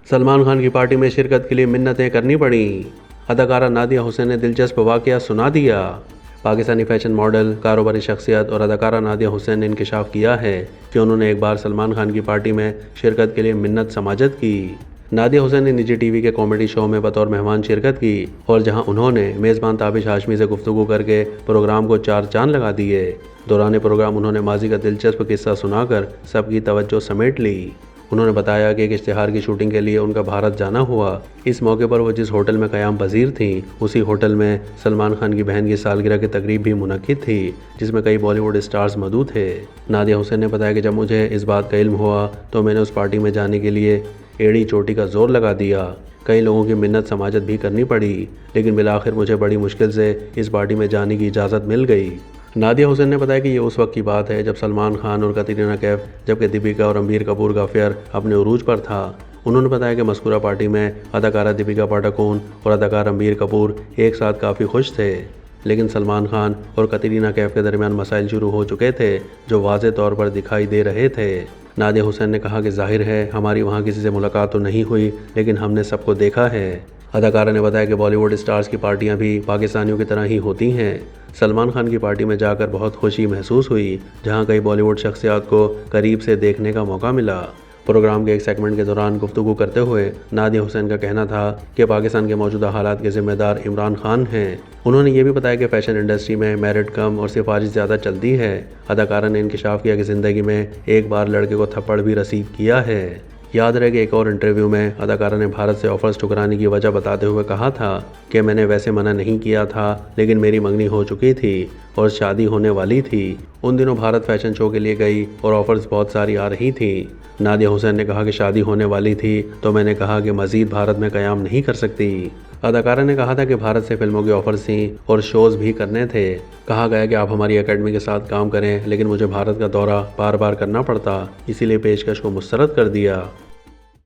सलमान खान की पार्टी में शिरकत के लिए मिन्नतें करनी पड़ी। अदाकारा नादिया हुसैन ने दिलचस्प वाकया सुना दिया। पाकिस्तानी फैशन मॉडल, कारोबारी शख्सियत और अदाकारा नादिया हुसैन ने इंकशाफ किया है कि उन्होंने एक बार सलमान खान की पार्टी में शिरकत के लिए मिन्नत समाजत की। नादिया हुसैन ने निजी टीवी के कॉमेडी शो में बतौर मेहमान शिरकत की और जहां उन्होंने मेज़बान ताबिश हाशमी से गुफ्तगू करके प्रोग्राम को 4 चांद लगा दिए। दौरान प्रोग्राम उन्होंने माजी का दिलचस्प किस्सा सुनाकर सबकी तवज्जो समेट ली। उन्होंने बताया कि एक इश्तिहार की शूटिंग के लिए उनका भारत जाना हुआ। इस मौके पर वो जिस होटल में क़याम पज़ीर थीं, उसी होटल में सलमान खान की बहन की सालगिरह की तकरीब भी मुनक्किद थी, जिसमें कई बॉलीवुड स्टार्स मौजूद थे। नादिया हुसैन ने बताया कि जब मुझे इस बात का इल्म हुआ तो मैंने उस पार्टी में जाने के लिए एड़ी चोटी का जोर लगा दिया। कई लोगों की मिन्नत समाजत भी करनी पड़ी, लेकिन बिलाखिर मुझे बड़ी मुश्किल से इस पार्टी में जाने की इजाज़त मिल गई। नादिया हुसैन ने बताया कि ये उस वक्त की बात है जब सलमान खान और कतरीना कैफ, जबकि दीपिका और रणबीर कपूर का अफेयर अपने उरूज पर था। उन्होंने बताया कि मज़कूरा पार्टी में अदाकारा दीपिका पादुकोण और अदाकार रणबीर कपूर एक साथ काफ़ी खुश थे, लेकिन सलमान खान और कतरीना कैफ के दरमियान मसाइल शुरू हो चुके थे जो वाज़े तौर पर दिखाई दे रहे थे। नादिया हुसैन ने कहा कि जाहिर है हमारी वहाँ किसी से मुलाकात तो नहीं हुई, लेकिन हमने सबको देखा है। अदाकारा ने बताया कि बॉलीवुड स्टार्स की पार्टियां भी पाकिस्तानियों की तरह ही होती हैं। सलमान खान की पार्टी में जाकर बहुत खुशी महसूस हुई, जहां कई बॉलीवुड शख्सियात को करीब से देखने का मौका मिला। प्रोग्राम के एक सेगमेंट के दौरान गुफ्तगू करते हुए नादिया हुसैन का कहना था कि पाकिस्तान के मौजूदा हालात के जिम्मेदार इमरान खान हैं। उन्होंने ये भी बताया कि फ़ैशन इंडस्ट्री में मेरिट कम और सिफारिश ज़्यादा चलती है। अदाकारा ने इंकशाफ किया कि ज़िंदगी में एक बार लड़के को थप्पड़ भी रसीद किया है। याद रहे कि एक और इंटरव्यू में अदाकारा ने भारत से ऑफर्स ठुकराने की वजह बताते हुए कहा था कि मैंने वैसे मना नहीं किया था, लेकिन मेरी मंगनी हो चुकी थी और शादी होने वाली थी। उन दिनों भारत फैशन शो के लिए गई और ऑफर्स बहुत सारी आ रही थी। नादिया हुसैन ने कहा कि शादी होने वाली थी तो मैंने कहा कि मज़ीद भारत में क़याम नहीं कर सकती। अदाकारा ने कहा था कि भारत से फिल्मों की ऑफर्स थी और शोज़ भी करने थे। कहा गया कि आप हमारी एकेडमी के साथ काम करें, लेकिन मुझे भारत का दौरा बार बार करना पड़ता, इसीलिए पेशकश को मुस्तरद कर दिया।